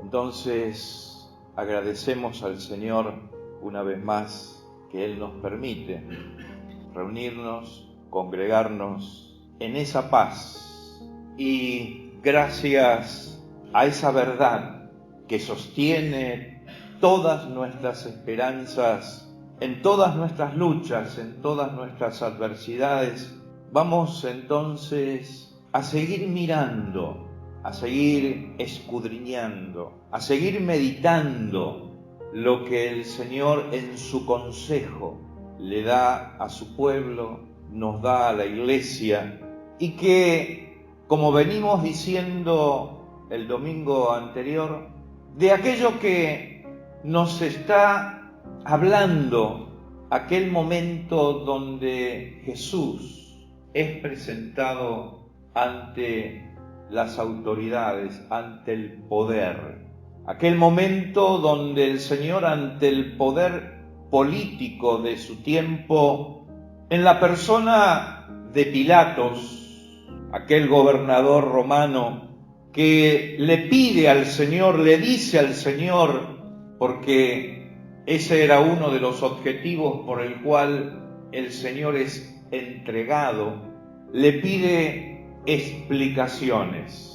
Entonces agradecemos al Señor una vez más que Él nos permite reunirnos, congregarnos en esa paz, y gracias a esa verdad que sostiene todas nuestras esperanzas, en todas nuestras luchas, en todas nuestras adversidades, vamos entonces a seguir mirando, a seguir escudriñando, a seguir meditando lo que el Señor en su consejo le da a su pueblo, nos da a la iglesia, y que, como venimos diciendo el domingo anterior, de aquello que nos está hablando aquel momento donde Jesús es presentado ante las autoridades, ante el poder. Aquel momento donde el Señor, ante el poder político de su tiempo, en la persona de Pilatos, aquel gobernador romano, que le pide al Señor, le dice al Señor, porque ese era uno de los objetivos por el cual el Señor es entregado, le pide explicaciones.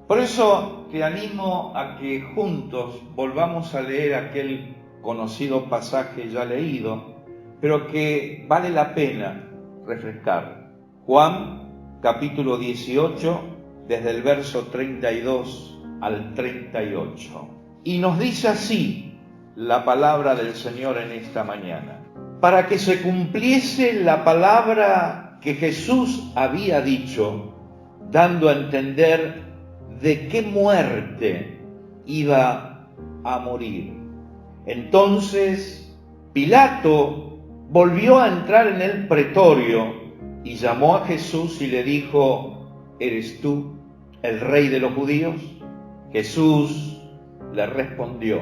Por eso te animo a que juntos volvamos a leer aquel conocido pasaje ya leído, pero que vale la pena refrescar. Juan, capítulo 18, desde el verso 32 al 38. Y nos dice así la palabra del Señor en esta mañana: para que se cumpliese la palabra que Jesús había dicho, dando a entender de qué muerte iba a morir. Entonces Pilato volvió a entrar en el pretorio y llamó a Jesús y le dijo: ¿eres tú el rey de los judíos? Jesús le respondió: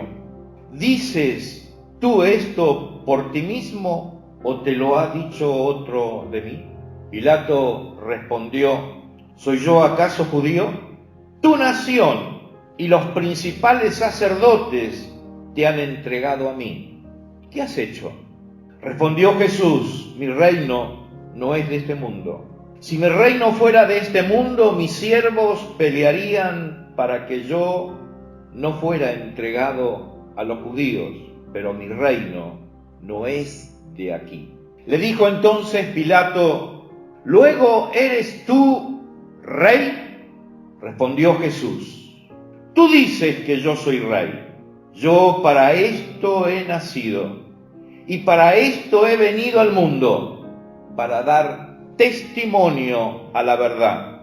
¿dices tú esto por ti mismo o te lo ha dicho otro de mí? Pilato respondió: ¿soy yo acaso judío? Tu nación y los principales sacerdotes te han entregado a mí. ¿Qué has hecho? Respondió Jesús: mi reino no es de este mundo. Si mi reino fuera de este mundo, mis siervos pelearían para que yo no fuera entregado a los judíos, pero mi reino no es de aquí. Le dijo entonces Pilato: ¿luego eres tú rey? Respondió Jesús: tú dices que yo soy rey. Yo para esto he nacido y para esto he venido al mundo, para dar testimonio a la verdad.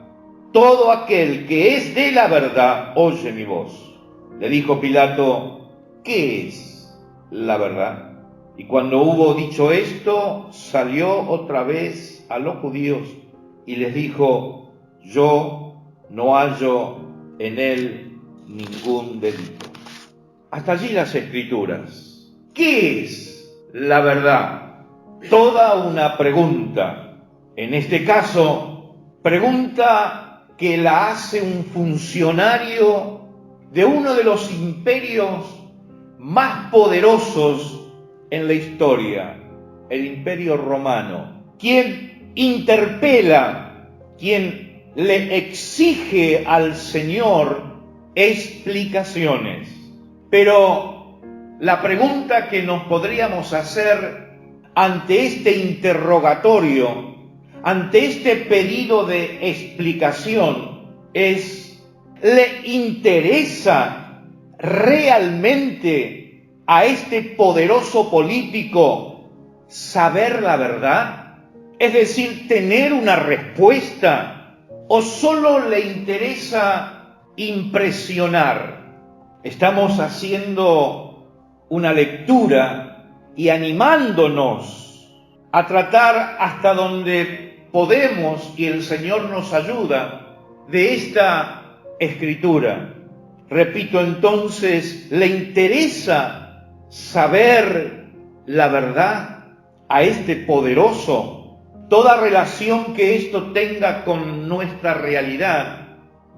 Todo aquel que es de la verdad oye mi voz. Le dijo Pilato: ¿qué es la verdad? Y cuando hubo dicho esto, salió otra vez a los judíos y les dijo: yo no hallo en él ningún delito. Hasta allí las Escrituras. ¿Qué es la verdad? Toda una pregunta. En este caso, pregunta que la hace un funcionario de uno de los imperios más poderosos en la historia, el Imperio Romano, quien interpela, quien le exige al Señor explicaciones. Pero la pregunta que nos podríamos hacer ante este interrogatorio, ante este pedido de explicación, es: ¿le interesa realmente a este poderoso político saber la verdad? Es decir, tener una respuesta, ¿o solo le interesa impresionar? Estamos haciendo una lectura y animándonos a tratar hasta donde podemos, y el Señor nos ayuda, de esta Escritura. Repito entonces, ¿le interesa saber la verdad a este poderoso? Toda relación que esto tenga con nuestra realidad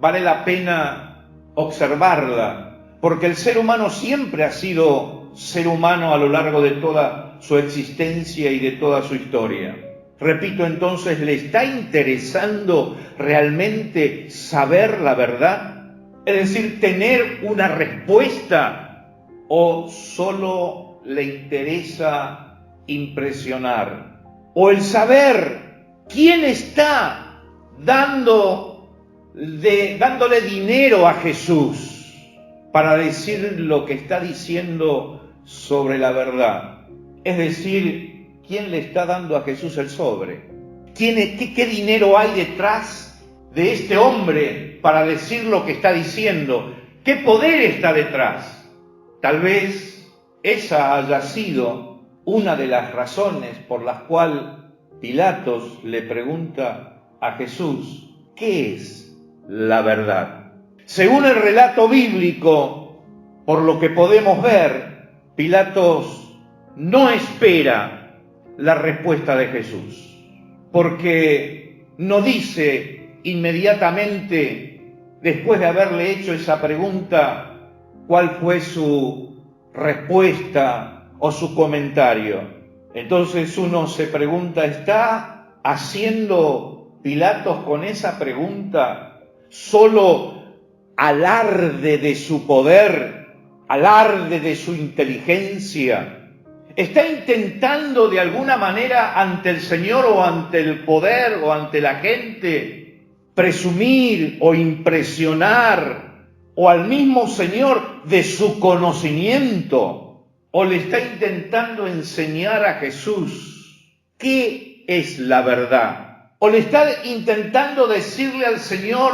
vale la pena observarla, porque el ser humano siempre ha sido ser humano a lo largo de toda su existencia y de toda su historia. Repito, entonces, ¿le está interesando realmente saber la verdad? Es decir, tener una respuesta, ¿o solo le interesa impresionar? ¿O el saber quién está dándole dinero a Jesús para decir lo que está diciendo sobre la verdad? Es decir, ¿quién le está dando a Jesús el sobre? ¿Qué dinero hay detrás de este hombre para decir lo que está diciendo? ¿Qué poder está detrás? Tal vez esa haya sido una de las razones por las cuales Pilatos le pregunta a Jesús, ¿qué es la verdad? Según el relato bíblico, por lo que podemos ver, Pilatos no espera la respuesta de Jesús, porque no dice inmediatamente, después de haberle hecho esa pregunta, cuál fue su respuesta o su comentario. Entonces uno se pregunta, ¿está haciendo Pilatos con esa pregunta solo alarde de su poder, alarde de su inteligencia? ¿Está intentando de alguna manera ante el Señor o ante el poder o ante la gente presumir o impresionar o al mismo Señor de su conocimiento? ¿O le está intentando enseñar a Jesús qué es la verdad? ¿O le está intentando decirle al Señor,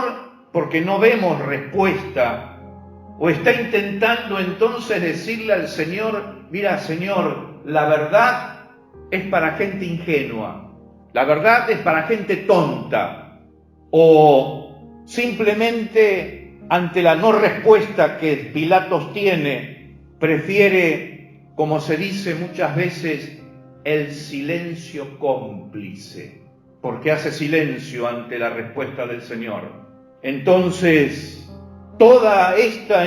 porque no vemos respuesta, o está intentando entonces decirle al Señor, mira Señor, la verdad es para gente ingenua, la verdad es para gente tonta, o simplemente ante la no respuesta que Pilatos tiene, prefiere, como se dice muchas veces, el silencio cómplice, porque hace silencio ante la respuesta del Señor. Entonces, toda esta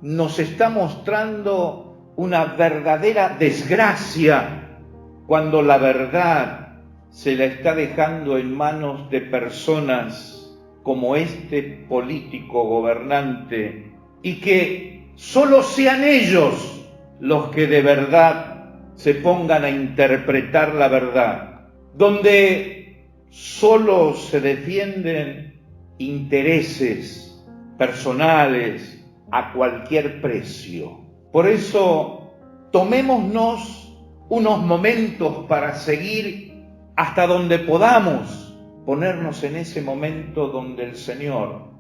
nos está mostrando una verdadera desgracia cuando la verdad se la está dejando en manos de personas como este político gobernante, y que solo sean ellos los que de verdad se pongan a interpretar la verdad, donde solo se defienden intereses personales a cualquier precio. Por eso, tomémonos unos momentos para seguir hasta donde podamos, ponernos en ese momento donde el Señor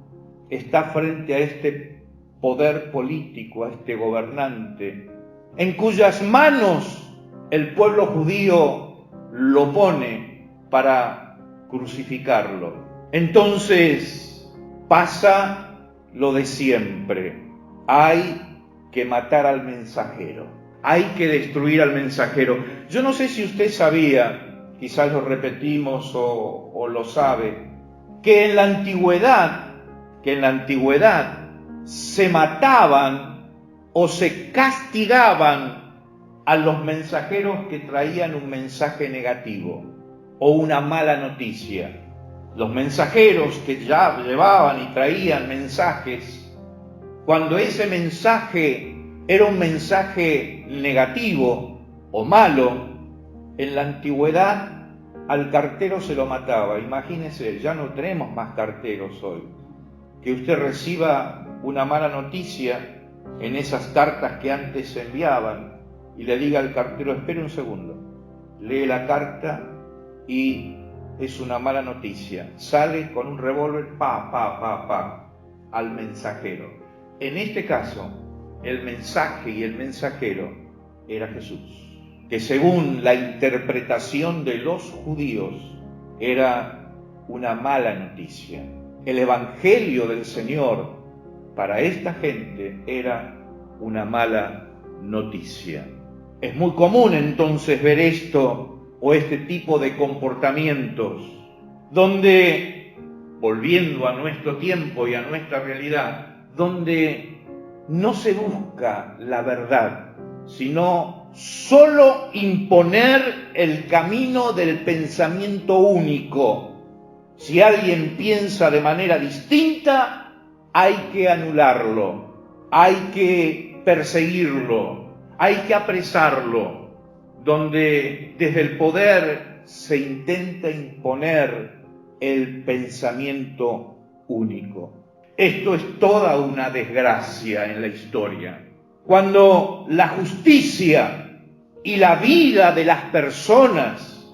está frente a este poder político, a este gobernante, en cuyas manos el pueblo judío lo pone para crucificarlo. Entonces pasa lo de siempre. Hay que matar al mensajero. Hay que destruir al mensajero. Yo no sé si usted sabía, quizás lo repetimos o lo sabe, que en la antigüedad se mataban o se castigaban a los mensajeros que traían un mensaje negativo o una mala noticia. Los mensajeros que ya llevaban y traían mensajes, cuando ese mensaje era un mensaje negativo o malo, en la antigüedad al cartero se lo mataba. Imagínese, ya no tenemos más carteros hoy. Que usted reciba una mala noticia en esas cartas que antes se enviaban y le diga al cartero, espere un segundo, lee la carta y es una mala noticia. Sale con un revólver, al mensajero. En este caso, el mensaje y el mensajero era Jesús, que según la interpretación de los judíos era una mala noticia. El evangelio del Señor para esta gente era una mala noticia. Es muy común entonces ver esto o este tipo de comportamientos donde, volviendo a nuestro tiempo y a nuestra realidad, donde no se busca la verdad, sino solo imponer el camino del pensamiento único. Si alguien piensa de manera distinta, hay que anularlo, hay que perseguirlo, hay que apresarlo. Donde desde el poder se intenta imponer el pensamiento único. Esto es toda una desgracia en la historia. Cuando la justicia y la vida de las personas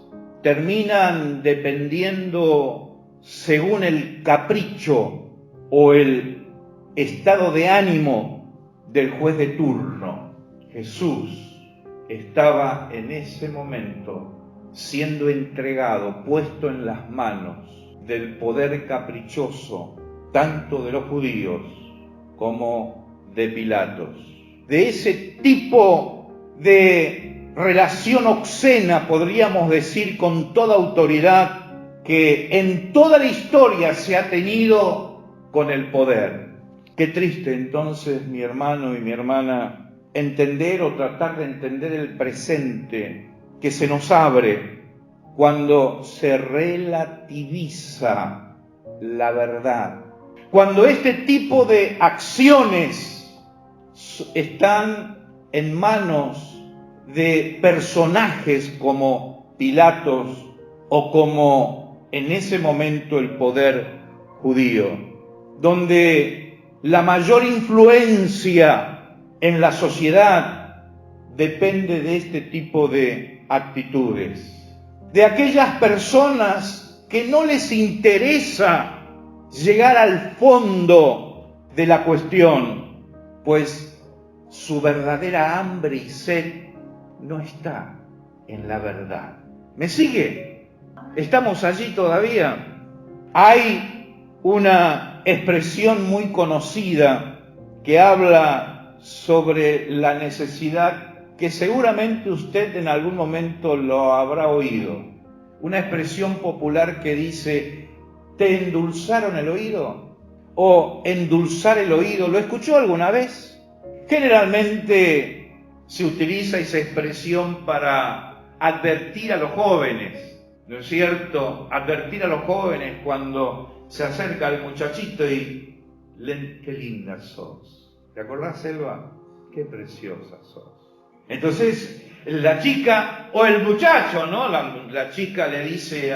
terminan dependiendo según el capricho o el estado de ánimo del juez de turno, Jesús estaba en ese momento siendo entregado, puesto en las manos del poder caprichoso, tanto de los judíos como de Pilatos. De ese tipo de relación obscena, podríamos decir con toda autoridad, que en toda la historia se ha tenido con el poder. Qué triste entonces, mi hermano y mi hermana, entender o tratar de entender el presente que se nos abre cuando se relativiza la verdad. Cuando este tipo de acciones están en manos de personajes como Pilatos o como en ese momento el poder judío, donde la mayor influencia en la sociedad depende de este tipo de actitudes, de aquellas personas que no les interesa llegar al fondo de la cuestión, pues su verdadera hambre y sed no está en la verdad. ¿Me sigue? ¿Estamos allí todavía? Hay una expresión muy conocida que habla sobre la necesidad, que seguramente usted en algún momento lo habrá oído. Una expresión popular que dice: ¿te endulzaron el oído? O endulzar el oído. ¿Lo escuchó alguna vez? Generalmente se utiliza esa expresión para advertir a los jóvenes, ¿no es cierto? Advertir a los jóvenes cuando se acerca el muchachito y qué linda sos. ¿Te acordás, Selva? Qué preciosa sos. Entonces, la chica o el muchacho, ¿no? La chica le dice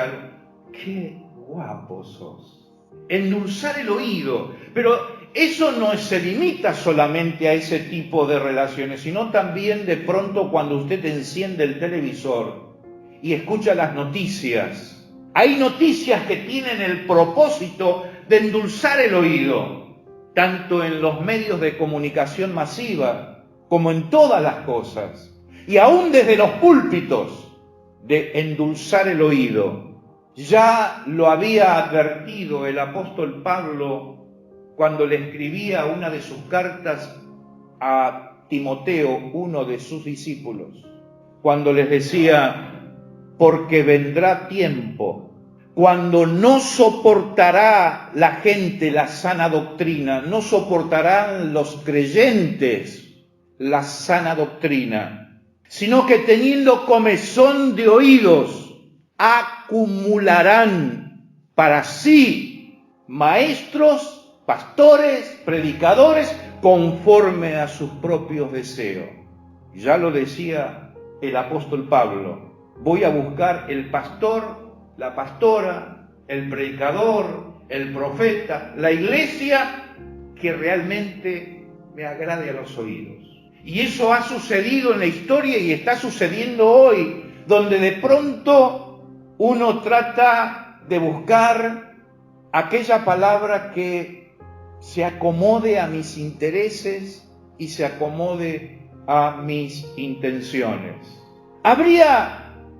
qué guapo sos. Endulzar el oído. Pero eso no se limita solamente a ese tipo de relaciones, sino también de pronto cuando usted enciende el televisor y escucha las noticias. Hay noticias que tienen el propósito de endulzar el oído, tanto en los medios de comunicación masiva como en todas las cosas, y aún desde los púlpitos, de endulzar el oído. Ya lo había advertido el apóstol Pablo cuando le escribía una de sus cartas a Timoteo, uno de sus discípulos, cuando les decía: porque vendrá tiempo cuando no soportará la gente la sana doctrina, no soportarán los creyentes la sana doctrina, sino que teniendo comezón de oídos, acumularán para sí maestros, pastores, predicadores, conforme a sus propios deseos. Ya lo decía el apóstol Pablo: voy a buscar el pastor, la pastora, el predicador, el profeta, la iglesia que realmente me agrade a los oídos. Y eso ha sucedido en la historia y está sucediendo hoy, donde de pronto uno trata de buscar aquella palabra que se acomode a mis intereses y se acomode a mis intenciones.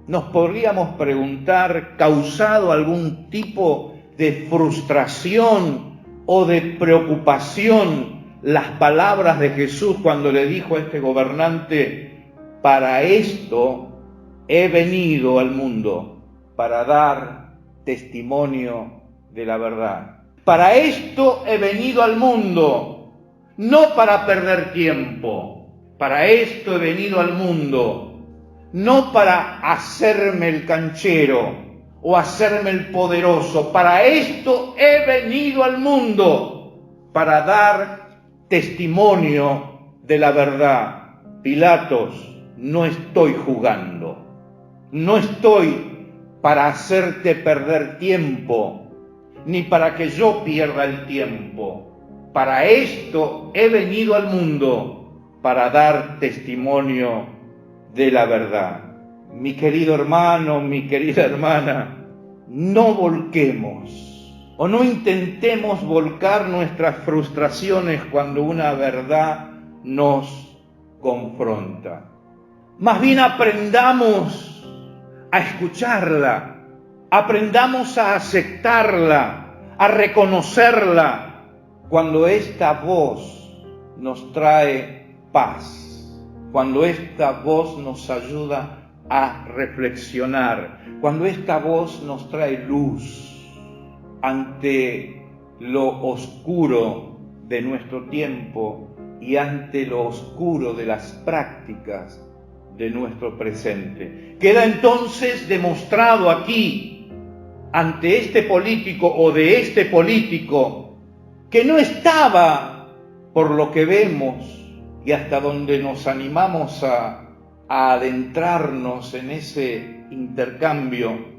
Nos podríamos preguntar, ¿causado algún tipo de frustración o de preocupación las palabras de Jesús cuando le dijo a este gobernante: para esto he venido al mundo, para dar testimonio de la verdad? Para esto he venido al mundo, no para perder tiempo. Para esto he venido al mundo, no para hacerme el canchero o hacerme el poderoso. Para esto he venido al mundo, para dar testimonio de la verdad. Pilatos, no estoy jugando, no estoy para hacerte perder tiempo, ni para que yo pierda el tiempo. Para esto he venido al mundo, para dar testimonio de la verdad. Mi querido hermano, mi querida hermana, no volquemos o no intentemos volcar nuestras frustraciones cuando una verdad nos confronta. Más bien aprendamos a escucharla, aprendamos a aceptarla, a reconocerla cuando esta voz nos trae paz, cuando esta voz nos ayuda a reflexionar, cuando esta voz nos trae luz ante lo oscuro de nuestro tiempo y ante lo oscuro de las prácticas de nuestro presente. Queda entonces demostrado aquí, ante este político o de este político, que no estaba, por lo que vemos y hasta donde nos animamos a adentrarnos en ese intercambio,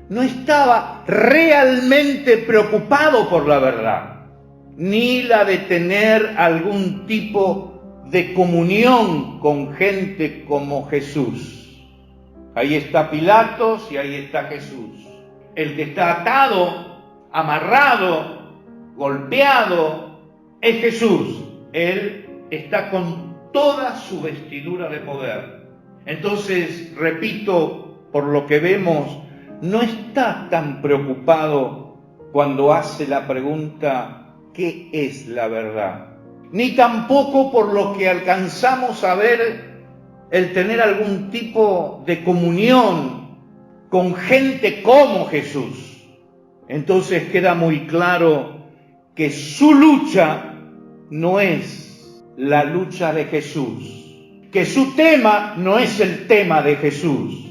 no estaba realmente preocupado por la verdad, ni la de tener algún tipo de comunión con gente como Jesús. Ahí está Pilatos y ahí está Jesús. El que está atado, amarrado, golpeado, es Jesús. Él está con toda su vestidura de poder. Entonces, repito, por lo que vemos, no está tan preocupado cuando hace la pregunta ¿qué es la verdad? Ni tampoco por lo que alcanzamos a ver, el tener algún tipo de comunión con gente como Jesús. Entonces queda muy claro que su lucha no es la lucha de Jesús, que su tema no es el tema de Jesús,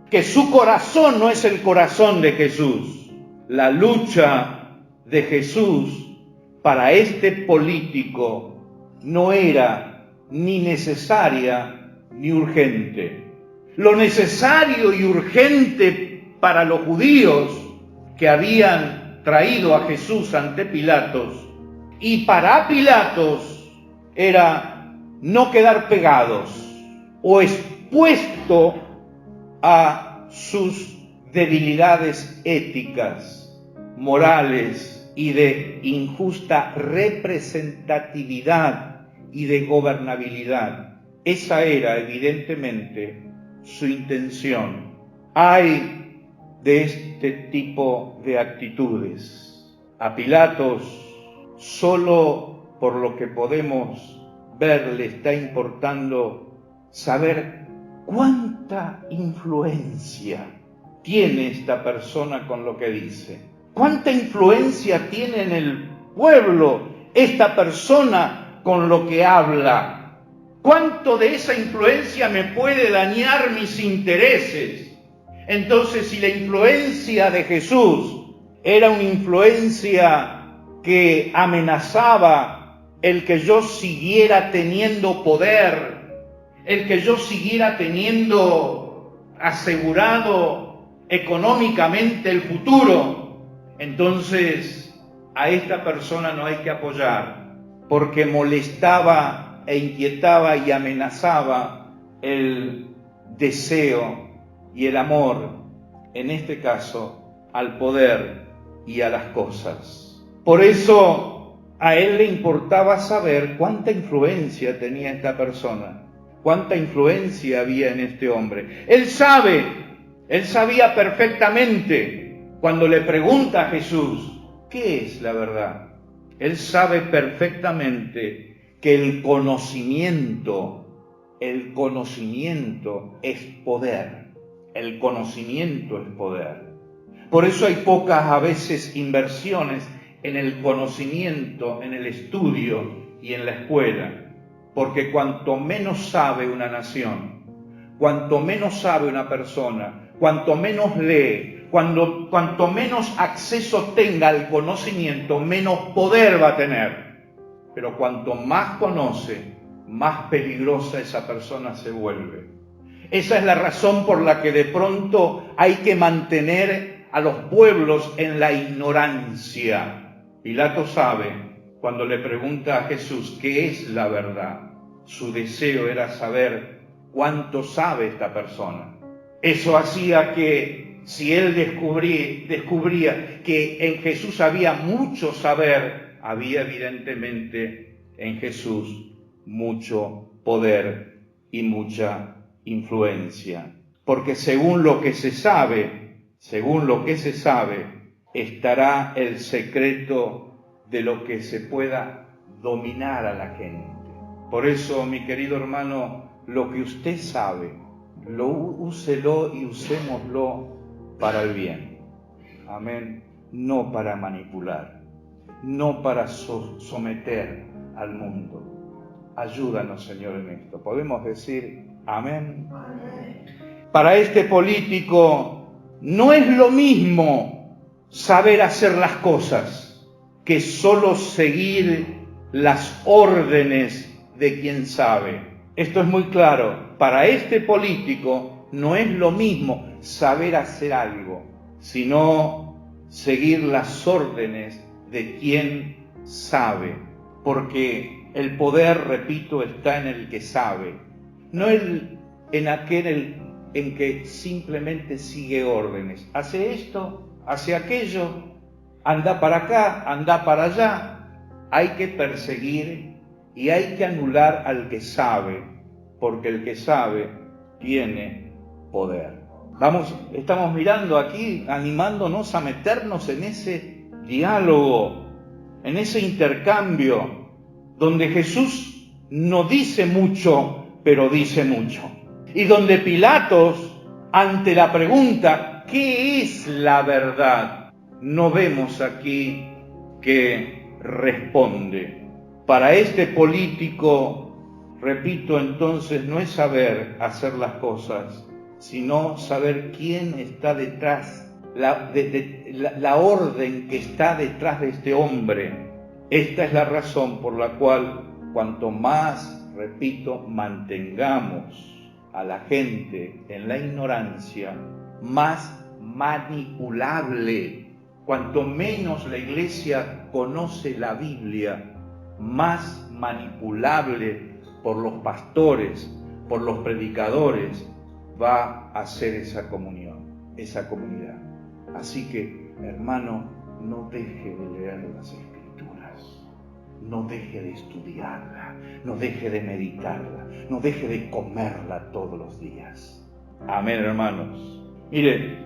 que su corazón no es el corazón de Jesús. La lucha de Jesús para este político no era ni necesaria ni urgente. Lo necesario y urgente para los judíos que habían traído a Jesús ante Pilatos y para Pilatos era no quedar pegados o expuesto a sus debilidades éticas, morales y de injusta representatividad y de gobernabilidad. Esa era evidentemente su intención. Hay de este tipo de actitudes. A Pilatos, solo por lo que podemos ver, le está importando saber cuánta influencia tiene esta persona con lo que dice. ¿Cuánta influencia tiene en el pueblo esta persona con lo que habla? ¿Cuánto de esa influencia me puede dañar mis intereses? Entonces, si la influencia de Jesús era una influencia que amenazaba el que yo siguiera teniendo poder, el que yo siguiera teniendo asegurado económicamente el futuro, entonces a esta persona no hay que apoyar, porque molestaba e inquietaba y amenazaba el deseo y el amor, en este caso, al poder y a las cosas. Por eso a él le importaba saber cuánta influencia tenía esta persona, cuánta influencia había en este hombre. Él sabía perfectamente. Cuando le pregunta a Jesús, ¿qué es la verdad? Él sabe perfectamente que el conocimiento es poder. El conocimiento es poder. Por eso hay pocas a veces inversiones en el conocimiento, en el estudio y en la escuela. Porque cuanto menos sabe una nación, cuanto menos sabe una persona, cuanto menos lee, cuanto menos acceso tenga al conocimiento, menos poder va a tener. Pero cuanto más conoce, más peligrosa esa persona se vuelve. Esa es la razón por la que de pronto hay que mantener a los pueblos en la ignorancia. Pilato sabe, cuando le pregunta a Jesús qué es la verdad, su deseo era saber cuánto sabe esta persona. Eso hacía que si él descubría que en Jesús había mucho saber, había evidentemente en Jesús mucho poder y mucha influencia. Porque según lo que se sabe, estará el secreto de lo que se pueda dominar a la gente. Por eso, mi querido hermano, lo que usted sabe, úselo y usémoslo para el bien. Amén. No para manipular, no para someter al mundo. Ayúdanos, Señor, en esto. ¿Podemos decir amén? Amén. Para este político no es lo mismo saber hacer las cosas que solo seguir las órdenes de quien sabe. Esto es muy claro. Para este político no es lo mismo saber hacer algo, sino seguir las órdenes de quien sabe. Porque el poder, repito, está en el que sabe, no en aquel en que simplemente sigue órdenes. Hace esto, hace aquello, anda para acá, anda para allá. Hay que perseguir y hay que anular al que sabe, porque el que sabe tiene poder. Estamos mirando aquí, animándonos a meternos en ese diálogo, en ese intercambio, donde Jesús no dice mucho, pero dice mucho. Y donde Pilatos, ante la pregunta, ¿qué es la verdad?, no vemos aquí que responde. Para este político, repito entonces, no es saber hacer las cosas, sino saber quién está detrás, la orden que está detrás de este hombre. Esta es la razón por la cual cuanto más, repito, mantengamos a la gente en la ignorancia, más manipulable. Cuanto menos la Iglesia conoce la Biblia, más manipulable por los pastores, por los predicadores, va a ser esa comunión, esa comunidad. Así que, hermano, no deje de leer las Escrituras, no deje de estudiarla, no deje de meditarla, no deje de comerla todos los días. Amén, hermanos. Mire,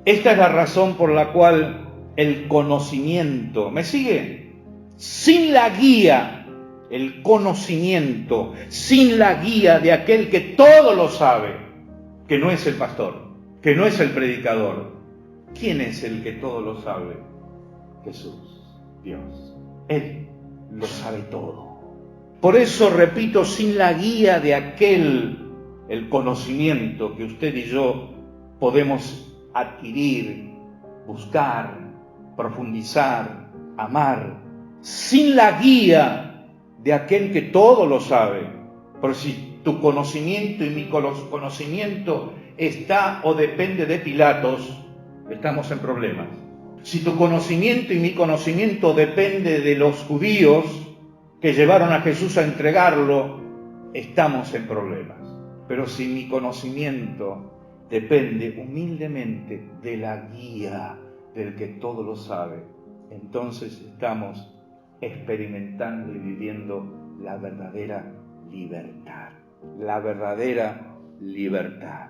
esta es la razón por la cual el conocimiento, ¿me sigue? Sin la guía, el conocimiento, sin la guía de aquel que todo lo sabe, que no es el pastor, que no es el predicador. ¿Quién es el que todo lo sabe? Jesús, Dios. Él lo sabe todo. Por eso, repito, sin la guía de el conocimiento que usted y yo podemos adquirir, buscar, profundizar, amar, sin la guía de aquel que todo lo sabe. Por si tu conocimiento y mi conocimiento está o depende de Pilatos, estamos en problemas. Si tu conocimiento y mi conocimiento depende de los judíos que llevaron a Jesús a entregarlo, estamos en problemas. Pero si mi conocimiento depende humildemente de la guía del que todo lo sabe, entonces estamos experimentando y viviendo la verdadera libertad. La verdadera libertad.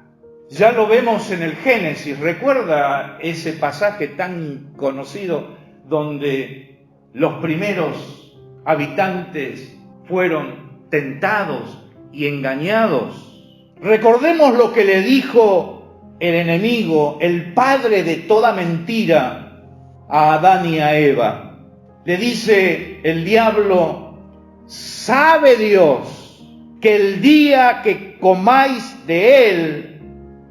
Ya lo vemos en el Génesis. ¿Recuerda ese pasaje tan conocido donde los primeros habitantes fueron tentados y engañados? Recordemos lo que le dijo el enemigo, el padre de toda mentira, a Adán y a Eva. Le dice el diablo: Sabe Dios que el día que comáis de él,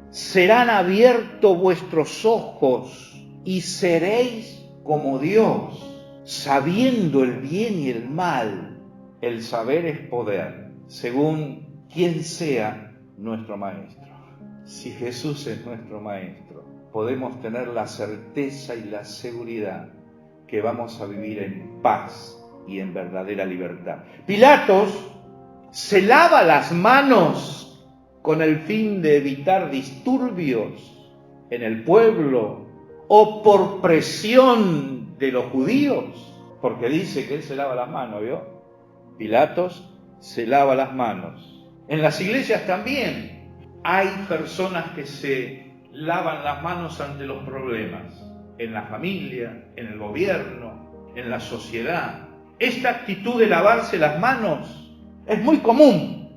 serán abiertos vuestros ojos y seréis como Dios, sabiendo el bien y el mal. El saber es poder, según quien sea nuestro maestro. Si Jesús es nuestro maestro, podemos tener la certeza y la seguridad que vamos a vivir en paz y en verdadera libertad. Pilatos se lava las manos con el fin de evitar disturbios en el pueblo o por presión de los judíos, porque dice que él se lava las manos, ¿vio? Pilatos se lava las manos. En las iglesias también hay personas que se lavan las manos ante los problemas, en la familia, en el gobierno, en la sociedad. Esta actitud de lavarse las manos es muy común,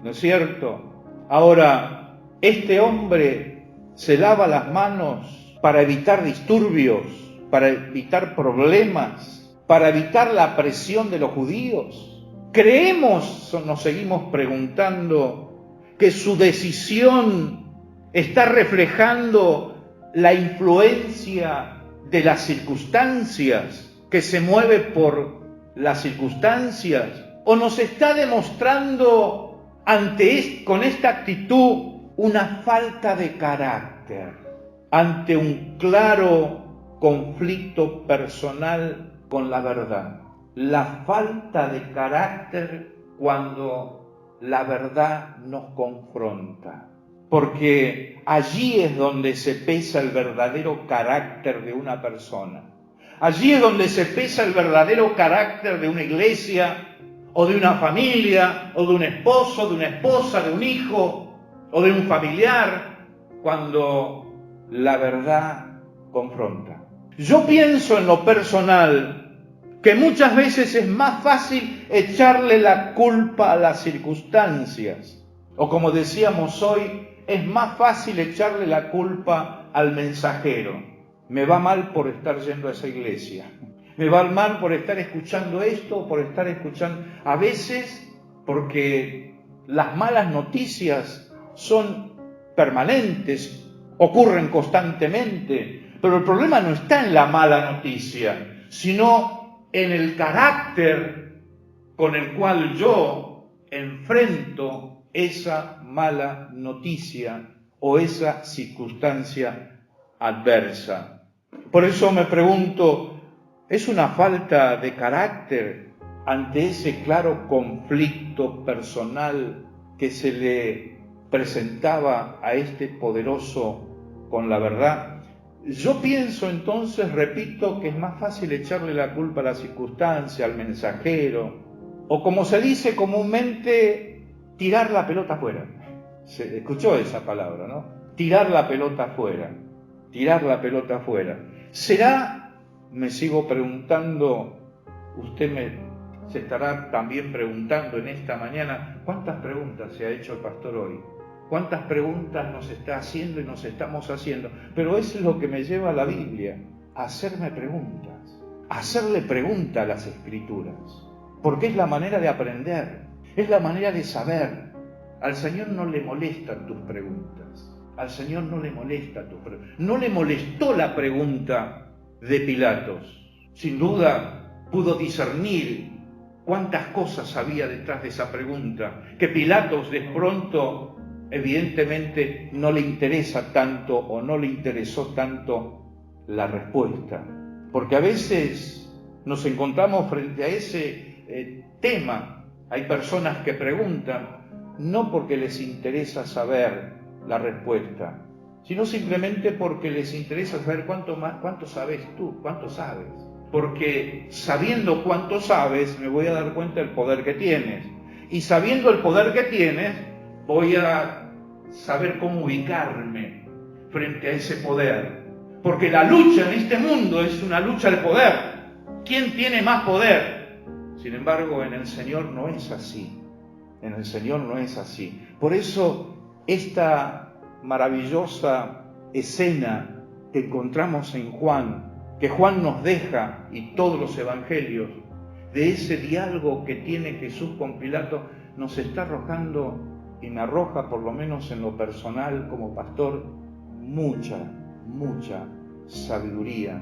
¿no es cierto? Ahora, este hombre se lava las manos para evitar disturbios, para evitar problemas, para evitar la presión de los judíos. ¿Creemos, nos seguimos preguntando, que su decisión está reflejando la influencia de las circunstancias, que se mueve por las circunstancias? ¿O nos está demostrando con esta actitud una falta de carácter ante un claro conflicto personal con la verdad? La falta de carácter cuando la verdad nos confronta. Porque allí es donde se pesa el verdadero carácter de una persona. Allí es donde se pesa el verdadero carácter de una iglesia, o de una familia, o de un esposo, de una esposa, de un hijo, o de un familiar, cuando la verdad confronta. Yo pienso en lo personal que muchas veces es más fácil echarle la culpa a las circunstancias, o como decíamos hoy, es más fácil echarle la culpa al mensajero. Me va mal por estar yendo a esa iglesia. Me va mal por estar escuchando esto, por estar escuchando. A veces, porque las malas noticias son permanentes, ocurren constantemente. Pero el problema no está en la mala noticia, sino en el carácter con el cual yo enfrento esa mala noticia o esa circunstancia adversa. Por eso me pregunto, ¿es una falta de carácter ante ese claro conflicto personal que se le presentaba a este poderoso con la verdad? Yo pienso entonces, repito, que es más fácil echarle la culpa a la circunstancia, al mensajero, o como se dice comúnmente, tirar la pelota afuera. Se escuchó esa palabra, ¿no? Tirar la pelota afuera. Tirar la pelota afuera. ¿Será, me sigo preguntando, usted se estará también preguntando en esta mañana, cuántas preguntas se ha hecho el pastor hoy? ¿Cuántas preguntas nos está haciendo y nos estamos haciendo? Pero eso es lo que me lleva a la Biblia, a hacerme preguntas, a hacerle preguntas a las Escrituras, porque es la manera de aprender, es la manera de saber. Al Señor no le molestan tus preguntas. Al Señor no le molesta tu pregunta. No le molestó la pregunta de Pilatos. Sin duda pudo discernir cuántas cosas había detrás de esa pregunta, que Pilatos de pronto evidentemente no le interesa tanto o no le interesó tanto la respuesta. Porque a veces nos encontramos frente a ese tema. Hay personas que preguntan no porque les interesa saber la respuesta, sino simplemente porque les interesa saber cuánto sabes tú, cuánto sabes. Porque sabiendo cuánto sabes, me voy a dar cuenta del poder que tienes. Y sabiendo el poder que tienes, voy a saber cómo ubicarme frente a ese poder. Porque la lucha en este mundo es una lucha de poder. ¿Quién tiene más poder? Sin embargo, en el Señor no es así. En el Señor no es así. Por eso, esta maravillosa escena que encontramos en Juan, que Juan nos deja, y todos los evangelios, de ese diálogo que tiene Jesús con Pilato, nos está arrojando, y me arroja por lo menos en lo personal como pastor, mucha sabiduría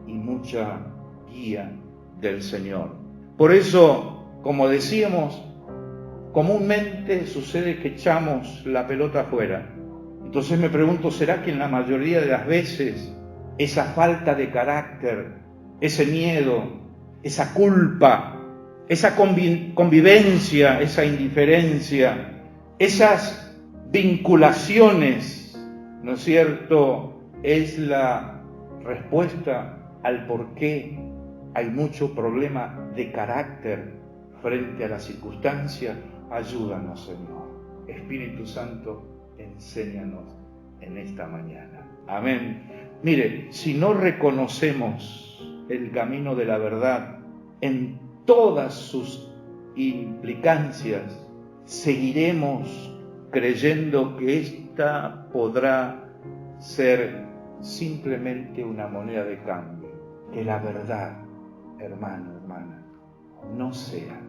y mucha guía del Señor. Por eso, como decíamos, comúnmente sucede que echamos la pelota afuera. Entonces me pregunto, ¿será que en la mayoría de las veces esa falta de carácter, ese miedo, esa culpa, esa convivencia, esa indiferencia, esas vinculaciones, ¿no es cierto?, es la respuesta al por qué hay mucho problema de carácter frente a las circunstancias? Ayúdanos, Señor. Espíritu Santo, enséñanos en esta mañana. Amén. Mire, si no reconocemos el camino de la verdad en todas sus implicancias, seguiremos creyendo que esta podrá ser simplemente una moneda de cambio. Que la verdad, hermano, hermana, no sea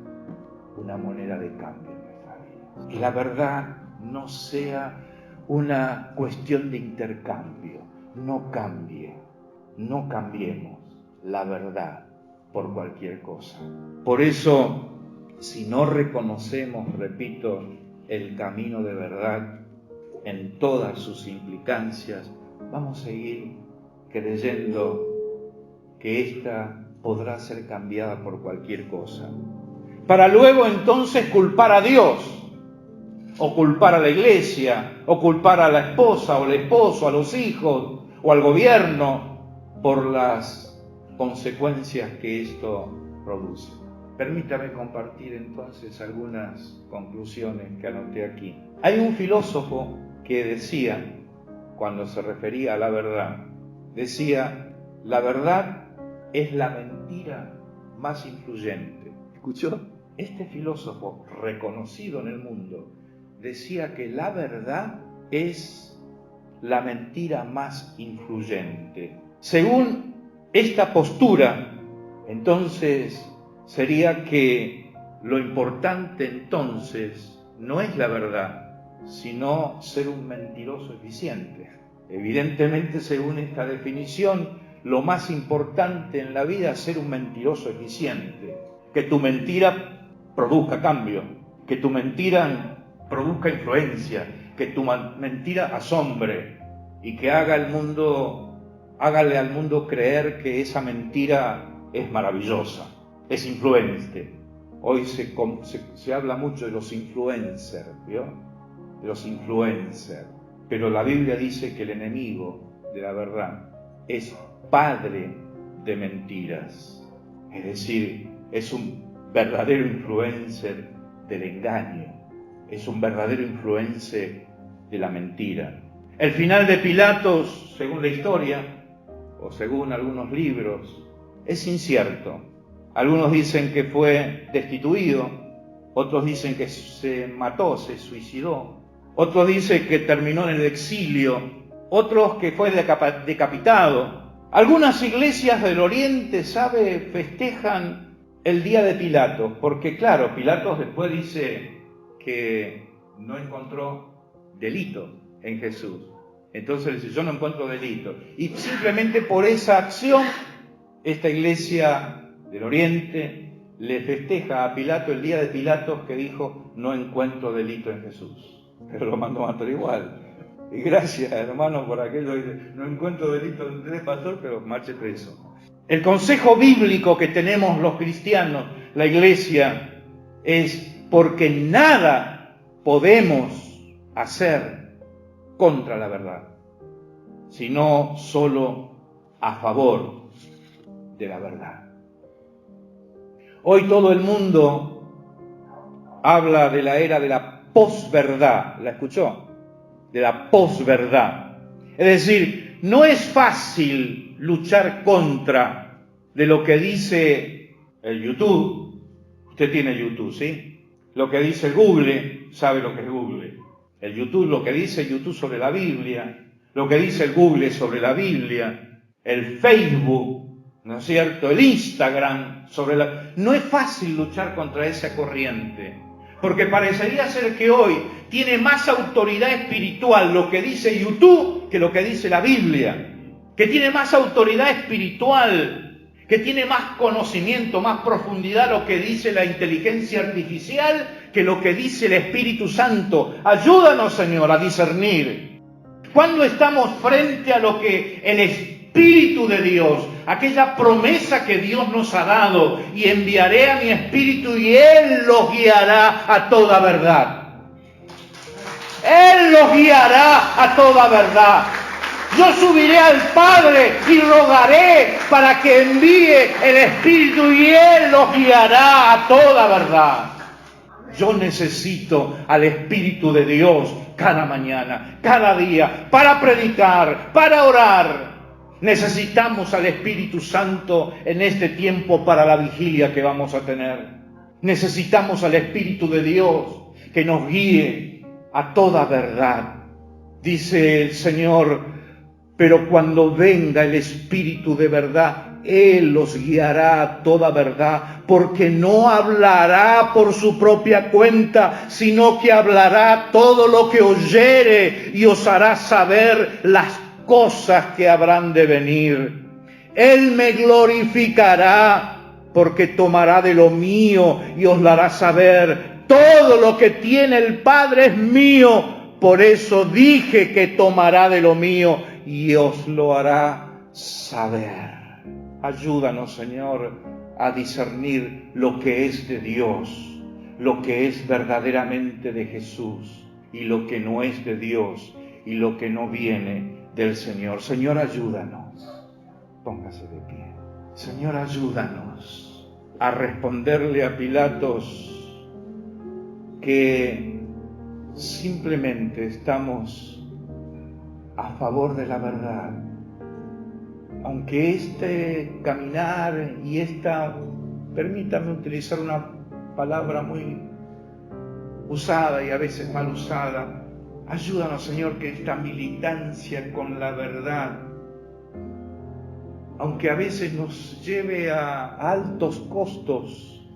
una moneda de cambio en nuestra vida. Que la verdad no sea una cuestión de intercambio. No cambie, no cambiemos la verdad por cualquier cosa. Por eso, si no reconocemos, repito, el camino de verdad en todas sus implicancias, vamos a seguir creyendo que ésta podrá ser cambiada por cualquier cosa. Para luego entonces culpar a Dios, o culpar a la iglesia, o culpar a la esposa, o al esposo, a los hijos, o al gobierno, por las consecuencias que esto produce. Permítame compartir entonces algunas conclusiones que anoté aquí. Hay un filósofo que decía, cuando se refería a la verdad, decía, la verdad es la mentira más influyente. ¿Escuchó? Este filósofo, reconocido en el mundo, decía que la verdad es la mentira más influyente. Según esta postura, entonces, sería que lo importante entonces no es la verdad, sino ser un mentiroso eficiente. Evidentemente, según esta definición, lo más importante en la vida es ser un mentiroso eficiente. Que tu mentira produzca cambio, que tu mentira produzca influencia, que tu mentira asombre y que hágale al mundo creer que esa mentira es maravillosa, es influente. Hoy se habla mucho de los influencers, ¿vio? De los influencers. Pero la Biblia dice que el enemigo de la verdad es padre de mentiras. Es decir, es un verdadero influencer del engaño. Es un verdadero influencer de la mentira. El final de Pilatos, según la historia, o según algunos libros, es incierto. Algunos dicen que fue destituido, otros dicen que se mató, se suicidó, otros dicen que terminó en el exilio, otros que fue decapitado. Algunas iglesias del Oriente, ¿sabe?, festejan el día de Pilatos, porque claro, Pilatos después dice que no encontró delito en Jesús. Entonces dice, yo no encuentro delito. Y simplemente por esa acción, esta iglesia del Oriente le festeja a Pilato el día de Pilatos, que dijo, no encuentro delito en Jesús. Pero lo mandó a matar igual. Y gracias, hermano, por aquello. No encuentro delito en usted, pastor, pero marche preso. El consejo bíblico que tenemos los cristianos, la iglesia, es porque nada podemos hacer contra la verdad, sino solo a favor de la verdad. Hoy todo el mundo habla de la era de la posverdad. ¿La escuchó? De la posverdad. Es decir, no es fácil luchar contra de lo que dice el YouTube. Usted tiene YouTube, ¿sí? Lo que dice Google, sabe lo que es Google. El YouTube, lo que dice YouTube sobre la Biblia, lo que dice el Google sobre la Biblia, el Facebook ¿no es cierto? El Instagram No es fácil luchar contra esa corriente, porque parecería ser que hoy tiene más autoridad espiritual lo que dice YouTube que lo que dice la Biblia, que tiene más autoridad espiritual, que tiene más conocimiento, más profundidad lo que dice la inteligencia artificial que lo que dice el Espíritu Santo. Ayúdanos, Señor, a discernir. Cuando estamos frente a lo que el Espíritu de Dios, aquella promesa que Dios nos ha dado, y enviaré a mi Espíritu y Él los guiará a toda verdad. Él los guiará a toda verdad. Yo subiré al Padre y rogaré para que envíe el Espíritu y Él los guiará a toda verdad. Yo necesito al Espíritu de Dios cada mañana, cada día, para predicar, para orar. Necesitamos al Espíritu Santo en este tiempo para la vigilia que vamos a tener. Necesitamos al Espíritu de Dios que nos guíe a toda verdad. Dice el Señor: pero cuando venga el Espíritu de verdad, Él los guiará a toda verdad, porque no hablará por su propia cuenta, sino que hablará todo lo que oyere y os hará saber las cosas que habrán de venir. Él me glorificará, porque tomará de lo mío y os lo hará saber. Todo lo que tiene el Padre es mío, por eso dije que tomará de lo mío y os lo hará saber. Ayúdanos, Señor, a discernir lo que es de Dios, lo que es verdaderamente de Jesús y lo que no es de Dios y lo que no viene del Señor. Señor, ayúdanos. Póngase de pie. Señor, ayúdanos a responderle a Pilatos que simplemente estamos a favor de la verdad. Aunque este caminar y permítame utilizar una palabra muy usada y a veces mal usada, ayúdanos, Señor, que esta militancia con la verdad, aunque a veces nos lleve a altos costos,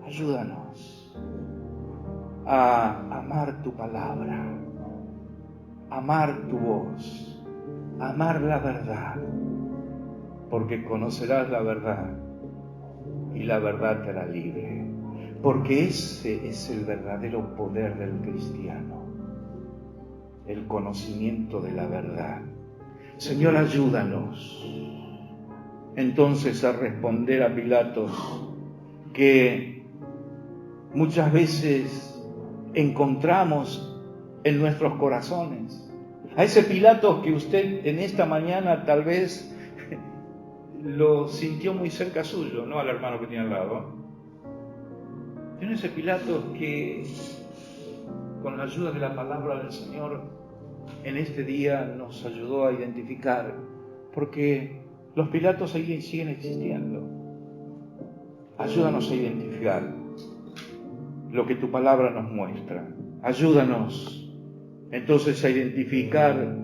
ayúdanos a amar tu palabra, amar tu voz, amar la verdad, porque conocerás la verdad y la verdad te hará libre, porque ese es el verdadero poder del cristiano, el conocimiento de la verdad. Señor, ayúdanos entonces a responder a Pilatos, que muchas veces encontramos en nuestros corazones. A ese Pilatos que usted en esta mañana tal vez lo sintió muy cerca suyo, no al hermano que tiene al lado. Tiene ese Pilatos que, con la ayuda de la palabra del Señor, en este día nos ayudó a identificar, porque los Pilatos siguen existiendo. Ayúdanos a identificar lo que tu palabra nos muestra. Ayúdanos entonces a identificar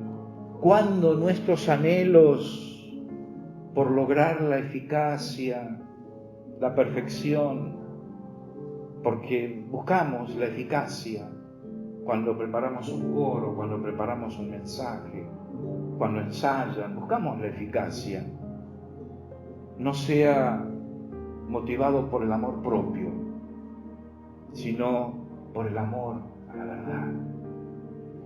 cuándo nuestros anhelos por lograr la eficacia, la perfección, porque buscamos la eficacia cuando preparamos un coro, cuando preparamos un mensaje, cuando ensayan, buscamos la eficacia, no sea motivado por el amor propio, sino por el amor a la verdad,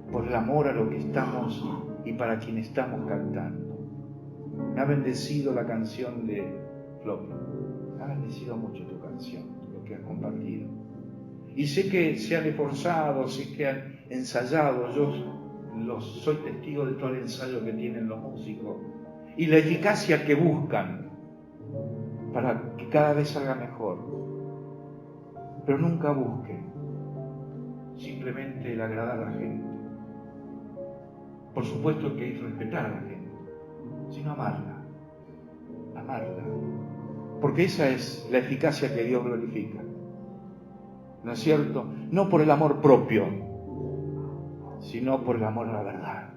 por el amor a lo que estamos y para quien estamos cantando. Me ha bendecido la canción de Floppy, me ha bendecido mucho tu canción, lo que has compartido. Y sé que se han esforzado, sé que han ensayado, yo soy testigo de todo el ensayo que tienen los músicos y la eficacia que buscan para que cada vez salga mejor. Pero nunca busquen simplemente el agradar a la gente. Por supuesto que hay que respetar a la gente, sino amarla, porque esa es la eficacia que Dios glorifica, ¿no es cierto? No por el amor propio, sino por el amor a la verdad,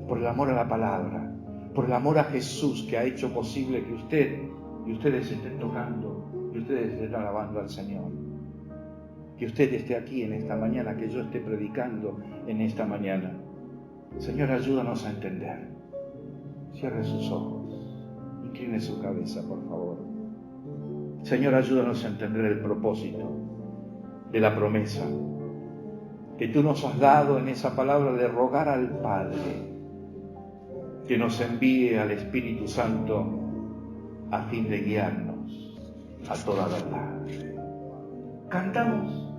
por el amor a la palabra, por el amor a Jesús que ha hecho posible que usted y ustedes estén tocando y ustedes estén alabando al Señor. Que usted esté aquí en esta mañana, que yo esté predicando en esta mañana. Señor, ayúdanos a entender. Cierre sus ojos, incline su cabeza, por favor. Señor, ayúdanos a entender el propósito de la promesa que tú nos has dado en esa palabra de rogar al Padre que nos envíe al Espíritu Santo a fin de guiarnos a toda verdad. Cantamos.